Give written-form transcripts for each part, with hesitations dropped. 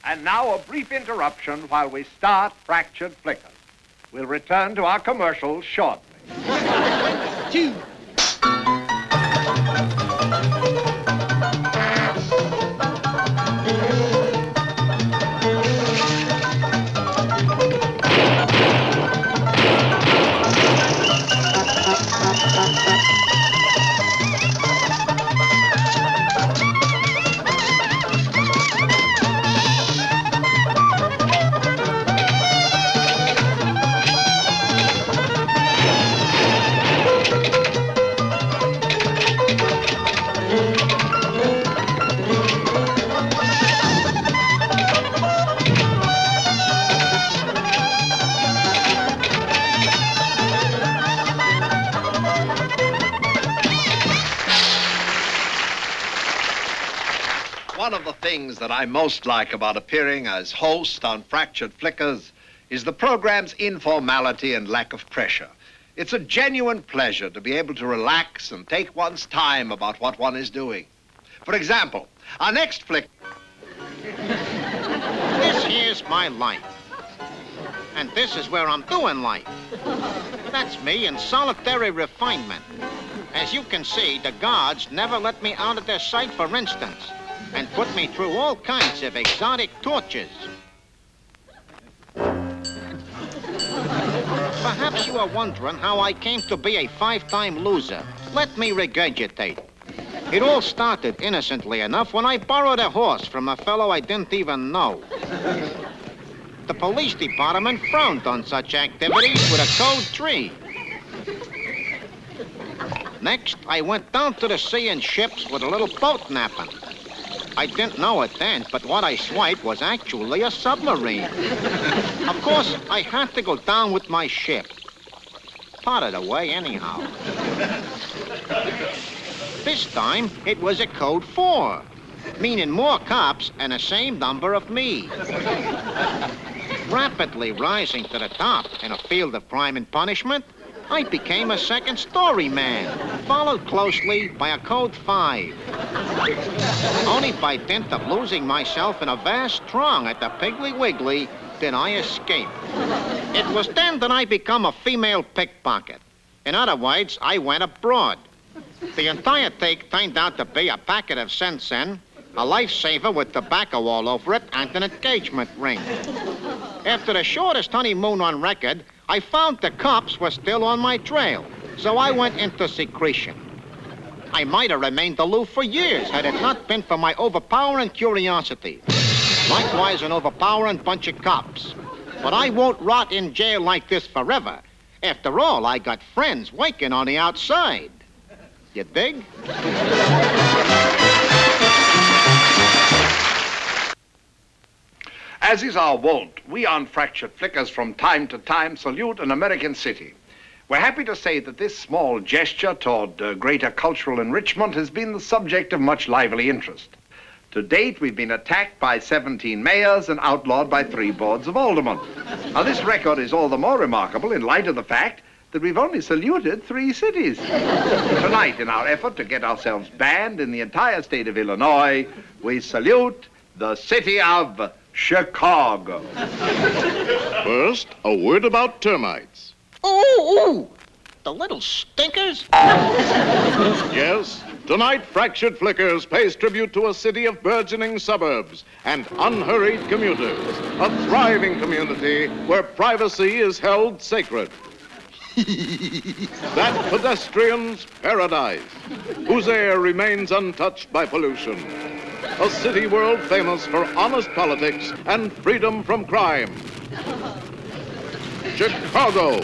And now a brief interruption while we start Fractured Flickers. We'll return to our commercials shortly. Two. One of the things that I most like about appearing as host on Fractured Flickers is the program's informality and lack of pressure. It's a genuine pleasure to be able to relax and take one's time about what one is doing. For example, our next flick... This here's my life. And this is where I'm doing life. That's me in solitary refinement. As you can see, the guards never let me out of their sight, for instance, and put me through all kinds of exotic tortures. Perhaps you are wondering how I came to be a 5-time loser. Let me regurgitate. It all started innocently enough when I borrowed a horse from a fellow I didn't even know. The police department frowned on such activities with a code 3. Next, I went down to the sea in ships with a little boat napping. I didn't know it then, but what I swiped was actually a submarine. Of course, I had to go down with my ship. Part of the way, anyhow. This time, it was a code 4, meaning more cops and the same number of me. Rapidly rising to the top in a field of crime and punishment, I became a second-story man, followed closely by a code 5. Only by dint of losing myself in a vast throng at the Piggly Wiggly did I escape. It was then that I became a female pickpocket. In other words, I went abroad. The entire take turned out to be a packet of Sen-Sen, a lifesaver with tobacco all over it, and an engagement ring. After the shortest honeymoon on record, I found the cops were still on my trail, so I went into secretion. I might have remained aloof for years had it not been for my overpowering curiosity. Likewise, an overpowering bunch of cops. But I won't rot in jail like this forever. After all, I got friends waiting on the outside. You dig? As is our wont, we on Fractured Flickers from time to time salute an American city. We're happy to say that this small gesture toward greater cultural enrichment has been the subject of much lively interest. To date, we've been attacked by 17 mayors and outlawed by 3 boards of aldermen. Now, this record is all the more remarkable in light of the fact that we've only saluted 3 cities. Tonight, in our effort to get ourselves banned in the entire state of Illinois, we salute the city of Chicago. First, a word about termites. Ooh! The little stinkers? Yes, tonight Fractured Flickers pays tribute to a city of burgeoning suburbs and unhurried commuters, a thriving community where privacy is held sacred. That pedestrian's paradise, whose air remains untouched by pollution. A city world famous for honest politics and freedom from crime. Chicago.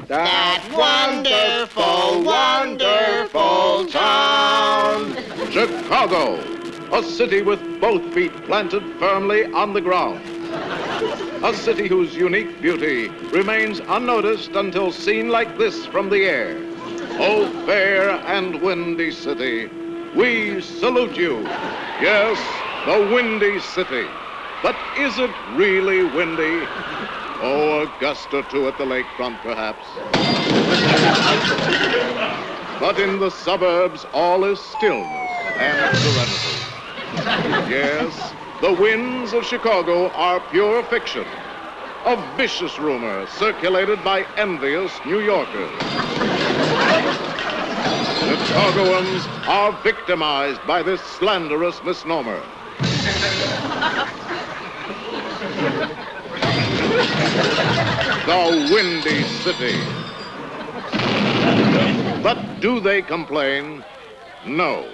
That wonderful, wonderful town. Chicago, a city with both feet planted firmly on the ground. A city whose unique beauty remains unnoticed until seen like this from the air. Oh, fair and windy city, we salute you. Yes, the Windy City. But is it really windy? Oh, a gust or two at the lakefront, perhaps. But in the suburbs, all is stillness and serenity. Yes, the winds of Chicago are pure fiction. A vicious rumor circulated by envious New Yorkers. Chicagoans are victimized by this slanderous misnomer. The Windy City. But do they complain? No.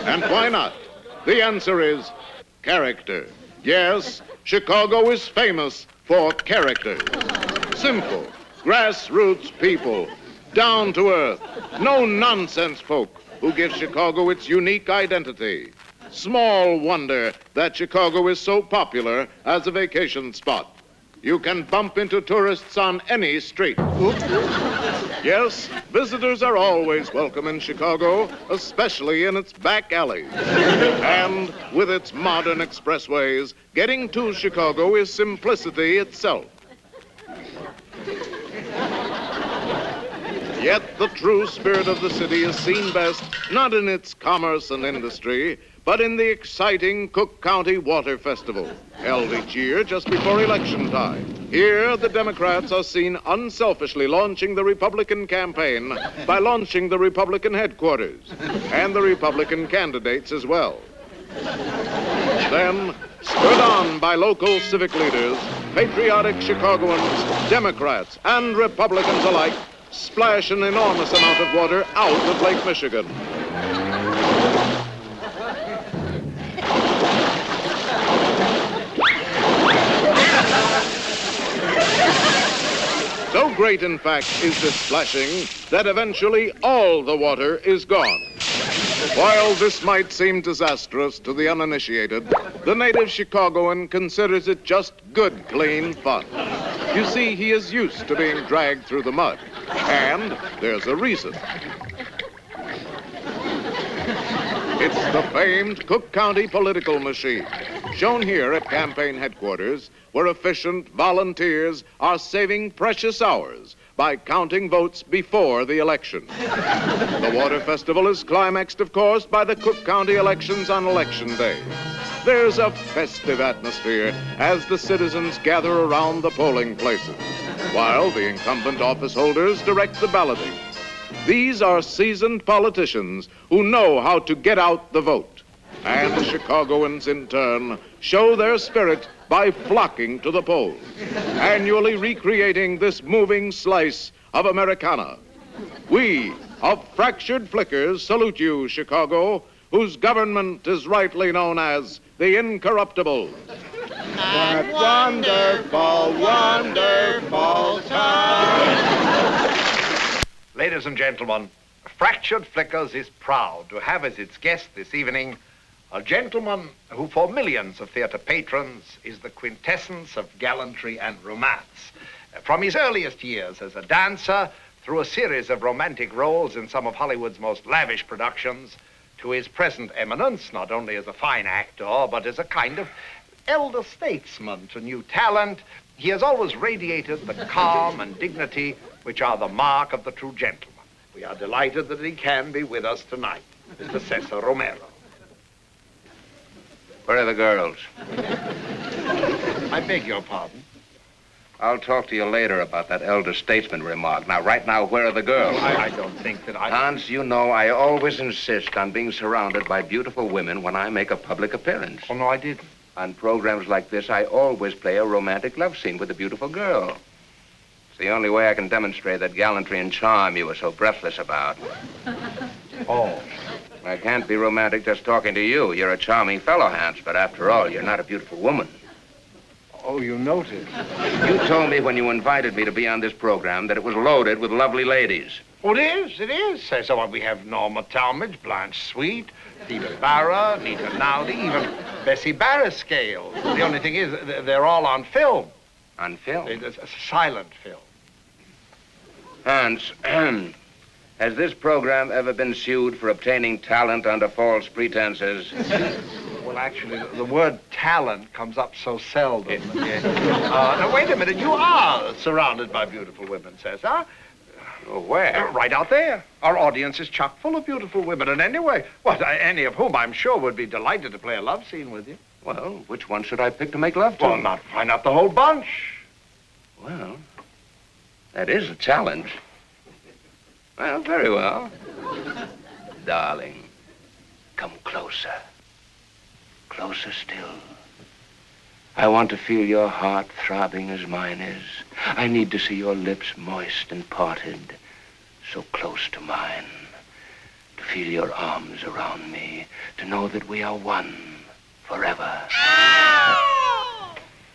And why not? The answer is character. Yes, Chicago is famous for characters. Simple, grassroots people, down to earth, no nonsense folk who give Chicago its unique identity. Small wonder that Chicago is so popular as a vacation spot. You can bump into tourists on any street. Yes, visitors are always welcome in Chicago, especially in its back alleys. And with its modern expressways, getting to Chicago is simplicity itself. Yet the true spirit of the city is seen best not in its commerce and industry, but in the exciting Cook County Water Festival, held each year just before election time. Here, the Democrats are seen unselfishly launching the Republican campaign by launching the Republican headquarters, and the Republican candidates as well. Then, spurred on by local civic leaders, patriotic Chicagoans, Democrats, and Republicans alike splash an enormous amount of water out of Lake Michigan. So great, in fact, is this splashing that eventually all the water is gone. While this might seem disastrous to the uninitiated, the native Chicagoan considers it just good, clean fun. You see, he is used to being dragged through the mud, and there's a reason. It's the famed Cook County political machine, shown here at campaign headquarters, where efficient volunteers are saving precious hours by counting votes before the election. The water festival is climaxed, of course, by the Cook County elections on Election Day. There's a festive atmosphere as the citizens gather around the polling places, while the incumbent office holders direct the balloting. These are seasoned politicians who know how to get out the vote. And the Chicagoans, in turn, show their spirit by flocking to the polls, annually recreating this moving slice of Americana. We of Fractured Flickers salute you, Chicago, whose government is rightly known as the Incorruptible. That wonderful, wonderful time. Ladies and gentlemen, Fractured Flickers is proud to have as its guest this evening a gentleman who, for millions of theater patrons, is the quintessence of gallantry and romance. From his earliest years as a dancer, through a series of romantic roles in some of Hollywood's most lavish productions, to his present eminence, not only as a fine actor, but as a kind of elder statesman to new talent, he has always radiated the calm and dignity which are the mark of the true gentleman. We are delighted that he can be with us tonight, Mr. CESAR Romero. Where are the girls? I beg your pardon? I'll talk to you later about that elder statesman remark. Now, right now, where are the girls? I don't think that I... Hans, you know I always insist on being surrounded by beautiful women when I make a public appearance. Oh, no, I didn't. On programs like this, I always play a romantic love scene with a beautiful girl. It's the only way I can demonstrate that gallantry and charm you were so breathless about. Oh. I can't be romantic just talking to you. You're a charming fellow, Hans, but after all, you're not a beautiful woman. Oh, you noticed. You told me when you invited me to be on this program that it was loaded with lovely ladies. Oh, it is. So we have Norma Talmadge, Blanche Sweet, Theda Bara, Nita Nowdy, even Bessie Barriscale. The only thing is, they're all on film. On film? It's a silent film. Hans, has this program ever been sued for obtaining talent under false pretenses? Well, actually, the word talent comes up so seldom. Now, wait a minute. You are surrounded by beautiful women, Cesar. Oh, where? Right out there. Our audience is chock full of beautiful women, and anyway, any of whom I'm sure would be delighted to play a love scene with you. Well, which one should I pick to make love to? Well, why not the whole bunch? Well, that is a challenge. Well, very well. Darling, come closer. Closer still. I want to feel your heart throbbing as mine is. I need to see your lips moist and parted, so close to mine. To feel your arms around me, to know that we are one forever.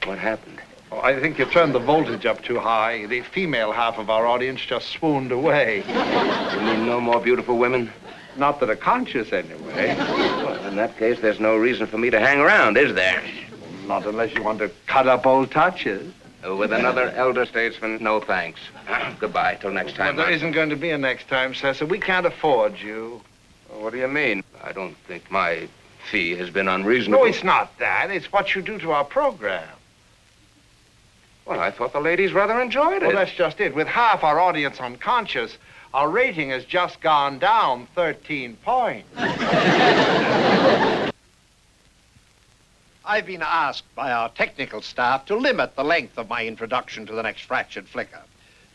What happened? Oh, I think you turned the voltage up too high. The female half of our audience just swooned away. You mean no more beautiful women? Not that are conscious, anyway. Well, in that case, there's no reason for me to hang around, is there? Not unless you want to cut up old touches. With another elder statesman, no thanks. Goodbye, till next time. Well, there isn't going to be a next time, Cesar. We can't afford you. Well, what do you mean? I don't think my fee has been unreasonable. No, it's not that. It's what you do to our program. Well, I thought the ladies rather enjoyed it. Well, that's just it. With half our audience unconscious, our rating has just gone down 13 points. I've been asked by our technical staff to limit the length of my introduction to the next fractured flicker.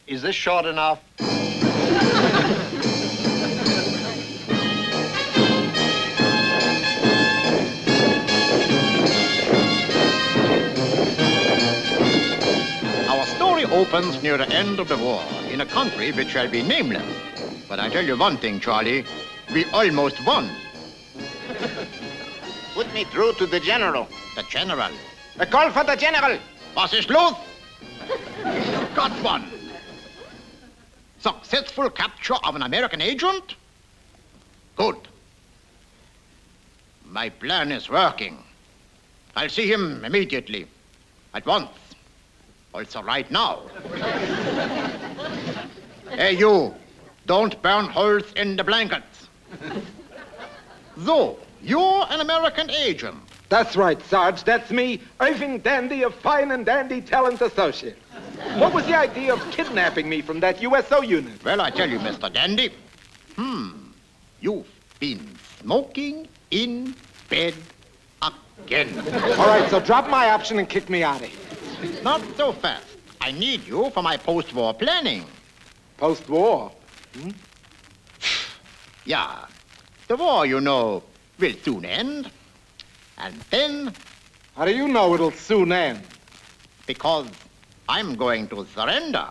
Is this short enough? Our story opens near the end of the war in a country which shall be nameless. But I tell you one thing, Charlie, we almost won. Put me through to the general. The general. A call for the general. Was ist los? Got one. Successful capture of an American agent? Good. My plan is working. I'll see him immediately. At once. Also right now. Hey, you. Don't burn holes in the blankets. So, you're an American agent. That's right, Sarge. That's me, Irving Dandy of Fine and Dandy Talent Associates. What was the idea of kidnapping me from that USO unit? Well, I tell you, Mr. Dandy. You've been smoking in bed again. All right, so drop my option and kick me out of here. Not so fast. I need you for my post-war planning. Post-war? Yeah. The war, you know, will soon end. And then, How do you know it'll soon end? because I'm going to surrender.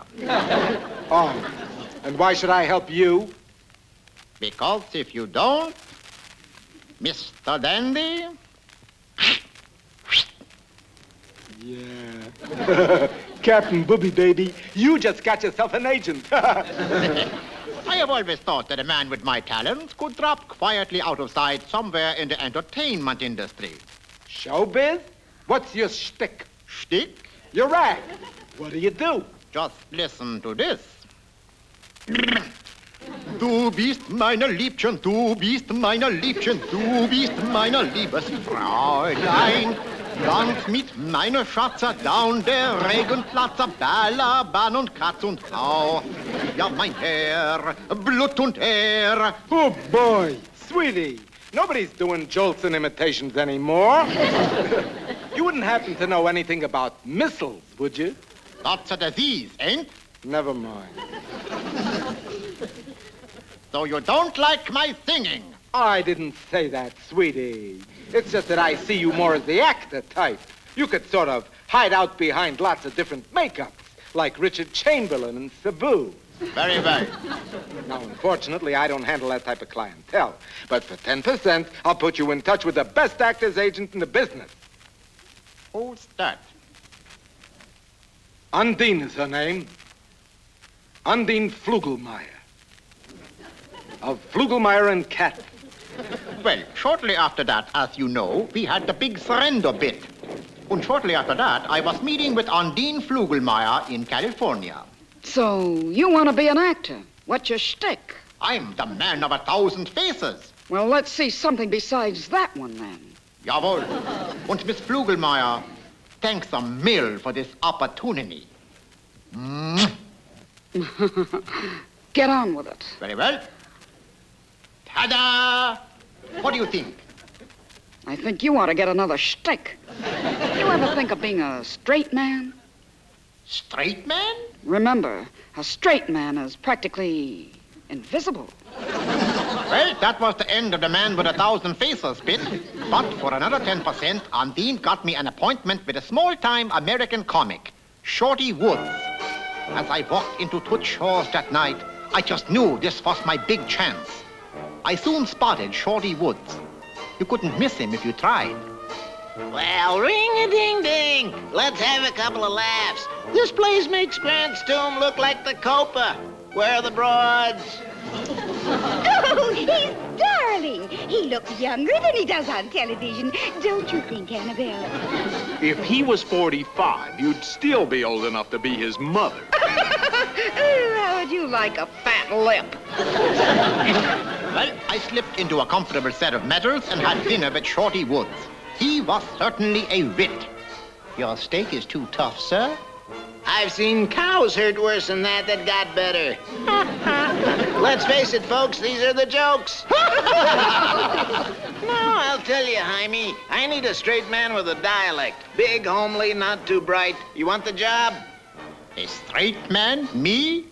Oh, and why should I help you? Because if you don't, Mr. Dandy, Yeah. Captain Booby Baby, you just got yourself an agent. I have always thought that a man with my talents could drop quietly out of sight somewhere in the entertainment industry. Showbiz? What's your shtick? Shtick? Your act. What do you do? Just listen to this. Du bist meine Liebchen, du bist meine Liebchen, du bist meine liebes Fräulein. Ganz mit meiner Schatze down der Regenplatz, Balaban und Katz und Frau. Ja, mein Herr, Blut und Ehr. Oh, boy. Sweetie, nobody's doing Jolson imitations anymore. You wouldn't happen to know anything about missiles, would you? That's a disease, ain't? Never mind. So you don't like my singing? I didn't say that, sweetie. It's just that I see you more as the actor type. You could sort of hide out behind lots of different makeups, like Richard Chamberlain and Sabu. Very well. Now, unfortunately, I don't handle that type of clientele. But for 10%, I'll put you in touch with the best actor's agent in the business. Who's that? Undine is her name. Undine Flugelmeyer. Of Flugelmeyer and Cat. Well, shortly after that, as you know, we had the big surrender bit. And shortly after that, I was meeting with Undine Flugelmeyer in California. So, you want to be an actor? What's your shtick? I'm the man of 1,000 faces. Well, let's see something besides that one, then. Jawohl. Und Miss Flugelmeyer, thanks a mil for this opportunity. Get on with it. Very well. Ta-da! What do you think? I think you ought to get another shtick. You ever think of being a straight man? Straight man? Remember, a straight man is practically invisible. Well, that was the end of the man with 1,000 faces bit. But for another 10%, Undine got me an appointment with a small-time American comic, Shorty Woods. As I walked into Toots Shaw's that night, I just knew this was my big chance. I soon spotted Shorty Woods. You couldn't miss him if you tried. Well, ring-a-ding-ding. Let's have a couple of laughs. This place makes Grant's tomb look like the Copa. Where are the broads? Oh, he's darling. He looks younger than he does on television. Don't you think, Annabelle? If he was 45, you'd still be old enough to be his mother. How would you like a fat lip? Well, I slipped into a comfortable set of medals and had dinner with Shorty Woods. He was certainly a wit. Your steak is too tough, sir. I've seen cows hurt worse than that got better. Let's face it, folks, these are the jokes. No, I'll tell you, Jaime, I need a straight man with a dialect. Big, homely, not too bright. You want the job? A straight man? Me?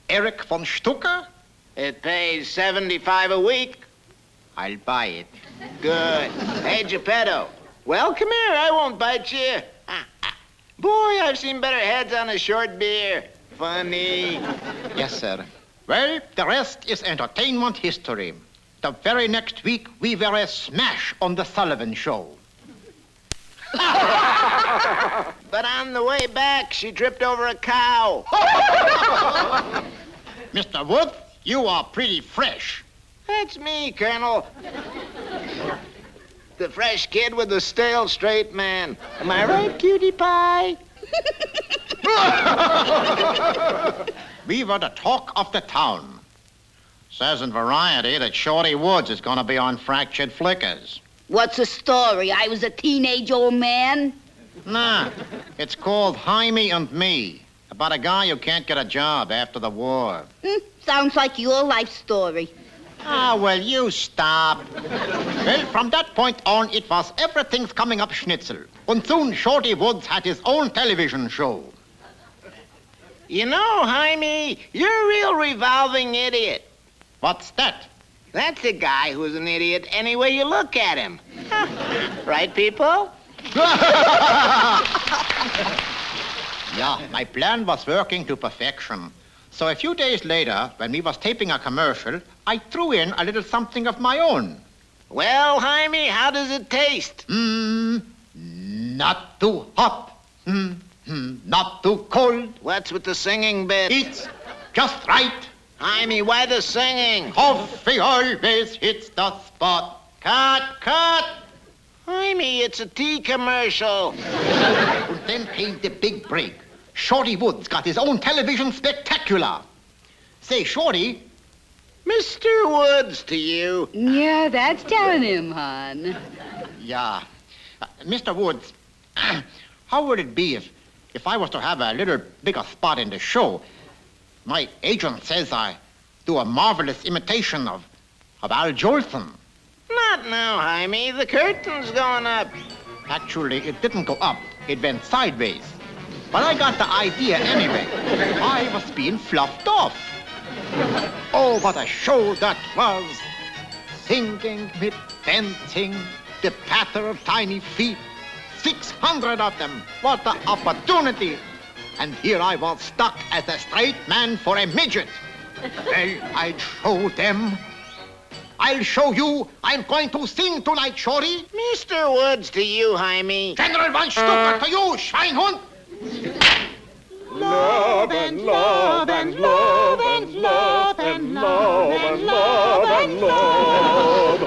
Eric von Stucker? It pays $75 a week. I'll buy it. Good. Hey, Geppetto. Well, come here. I won't bite you. Boy, I've seen better heads on a short beer. Funny. Yes, sir. Well, the rest is entertainment history. The very next week, we were a smash on the Sullivan Show. But on the way back, she tripped over a cow. Mr. Wood, you are pretty fresh. That's me, Colonel. The fresh kid with the stale straight man. Am I right, cutie pie? We were the talk of the town. Says in Variety that Shorty Woods is going to be on Fractured Flickers. What's the story? I was a teenage old man? Nah, it's called Jaime and Me, about a guy who can't get a job after the war. Sounds like your life story. Ah, well, you stop. Well, from that point on, it was everything's coming up schnitzel. And soon Shorty Woods had his own television show. You know, Jaime, you're a real revolving idiot. What's that? That's a guy who's an idiot any way you look at him. Right, people? Yeah, my plan was working to perfection. So a few days later, when we was taping a commercial, I threw in a little something of my own. Well, Jaime, how does it taste? Not too hot. Not too cold. What's with the singing bit? It's just right. Jaime, why the singing? Coffee always hits the spot. Cut, cut. Jaime, it's a tea commercial. And then came the big break. Shorty Woods got his own television spectacular. Say, Shorty. Mr. Woods to you. Yeah, that's telling him, hon. Yeah. Mr. Woods, how would it be if I was to have a little bigger spot in the show? My agent says I do a marvelous imitation of Al Jolson. Not now, Jaime. The curtain's going up. Actually, it didn't go up. It went sideways. But I got the idea anyway. I was being fluffed off. Oh, what a show that was. Singing, with dancing, the patter of tiny feet. 600 of them. What an opportunity. And here I was stuck as a straight man for a midget. Well, I'd show them. I'll show you. I'm going to sing tonight, Shorty. Mr. Woods to you, Jaime. General von Stucker to you, Schweinhund. Love and love and love and love and love and love and love.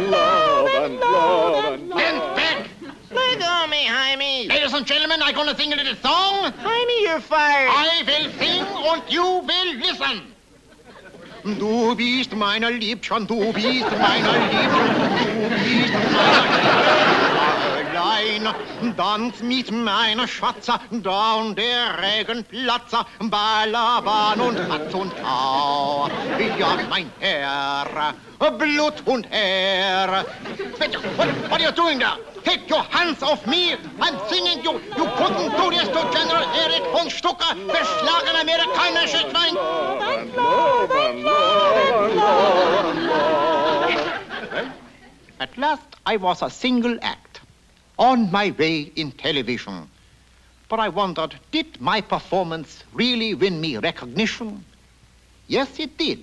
Love and love and love. Stand back. Let go of me, Jaime. Ladies and gentlemen, I'm going to sing a little song. Jaime, you're fired. I will sing and you will listen. Du bist meiner Liebchen, du bist meiner Liebchen, du bist meiner Liebchen. Tanz mit meiner Schwatzer, down der Regenplatzer, Ballermann und Ratz und Tau. Ja, mein Herr, Blut und Herr. What are you doing there? Take your hands off me! I'm singing you! You couldn't do this to General Erich von Stucker, beschlagen amerikanische Klein... At last, I was a single act, on my way in television. But I wondered, did my performance really win me recognition? Yes, it did.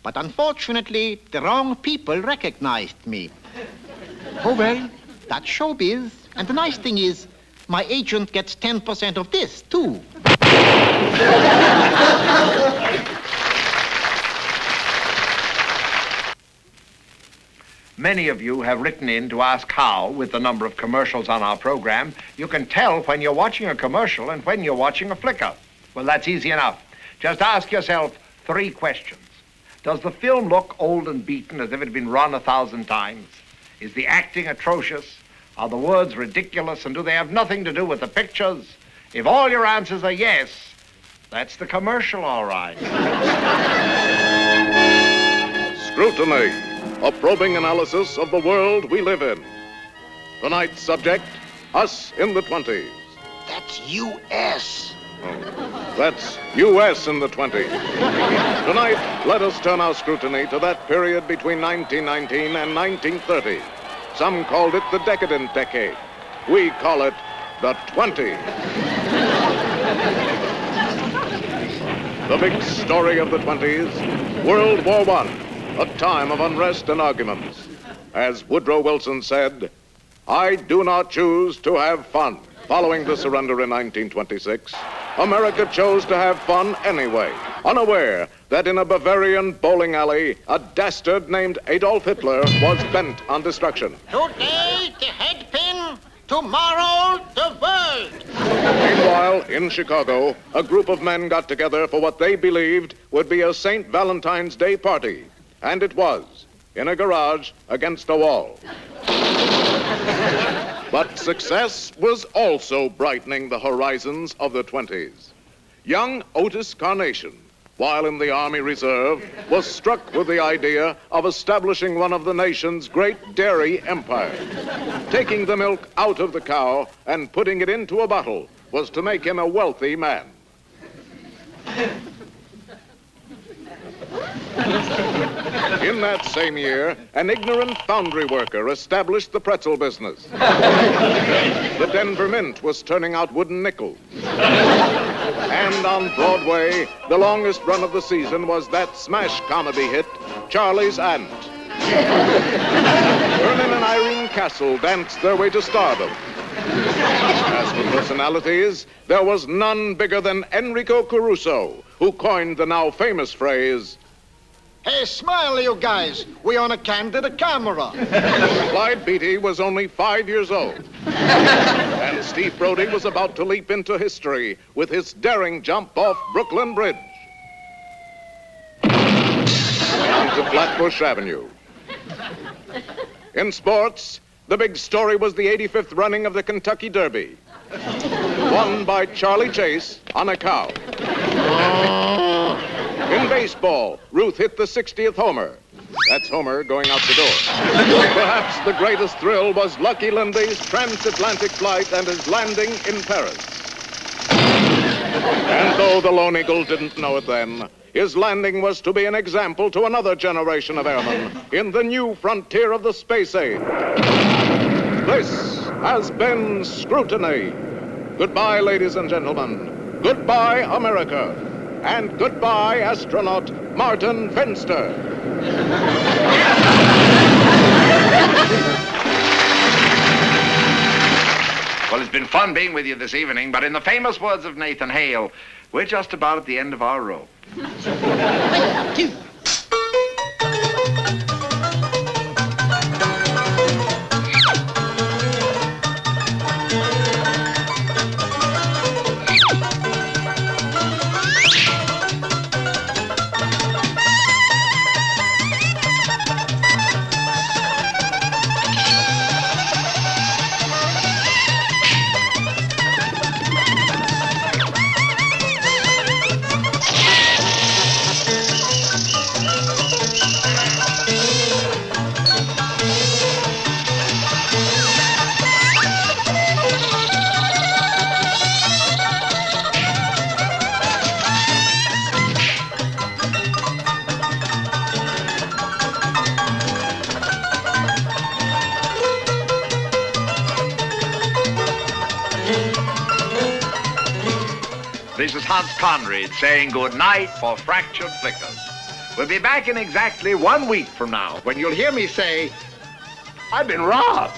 But unfortunately, the wrong people recognized me. Oh, well, that's showbiz. And the nice thing is, my agent gets 10% of this, too. Many of you have written in to ask how, with the number of commercials on our program, you can tell when you're watching a commercial and when you're watching a flicker. Well, that's easy enough. Just ask yourself 3 questions. Does the film look old and beaten as if it had been run 1,000 times? Is the acting atrocious? Are the words ridiculous, and do they have nothing to do with the pictures? If all your answers are yes, that's the commercial, all right. Scrutiny, a probing analysis of the world we live in. Tonight's subject, us in the 20s. That's U.S. That's U.S. in the 20s. Tonight, let us turn our scrutiny to that period between 1919 and 1930. Some called it the decadent decade. We call it the 20s. The big story of the 20s, World War I, a time of unrest and arguments. As Woodrow Wilson said, I do not choose to have fun. Following the surrender in 1926, America chose to have fun anyway, unaware that in a Bavarian bowling alley, a dastard named Adolf Hitler was bent on destruction. Today, the head pin. Tomorrow, the world. Meanwhile, in Chicago, a group of men got together for what they believed would be a St. Valentine's Day party. And it was, in a garage against a wall. But success was also brightening the horizons of the 20s. Young Otis Carnation, while in the Army Reserve, was struck with the idea of establishing one of the nation's great dairy empires. Taking the milk out of the cow and putting it into a bottle was to make him a wealthy man. In that same year, an ignorant foundry worker established the pretzel business. The Denver Mint was turning out wooden nickels. And on Broadway, the longest run of the season was that smash comedy hit, Charlie's Aunt. Vernon and Irene Castle danced their way to stardom. As for personalities, there was none bigger than Enrico Caruso, who coined the now famous phrase, Hey, smile, you guys. We on a candid camera. Clyde Beatty was only 5 years old. And Steve Brody was about to leap into history with his daring jump off Brooklyn Bridge. Onto Flatbush Avenue. In sports, the big story was the 85th running of the Kentucky Derby. Won by Charlie Chase on a cow. In baseball, Ruth hit the 60th homer. That's Homer going out the door. Perhaps the greatest thrill was Lucky Lindy's transatlantic flight and his landing in Paris. And though the Lone Eagle didn't know it then, his landing was to be an example to another generation of airmen in the new frontier of the space age. This has been Scrutiny. Goodbye, ladies and gentlemen. Goodbye, America. And goodbye, astronaut Martin Finster. Well, it's been fun being with you this evening, but in the famous words of Nathan Hale, we're just about at the end of our rope. This is Hans Conried saying good night for Fractured Flickers. We'll be back in exactly 1 week from now when you'll hear me say, I've been robbed.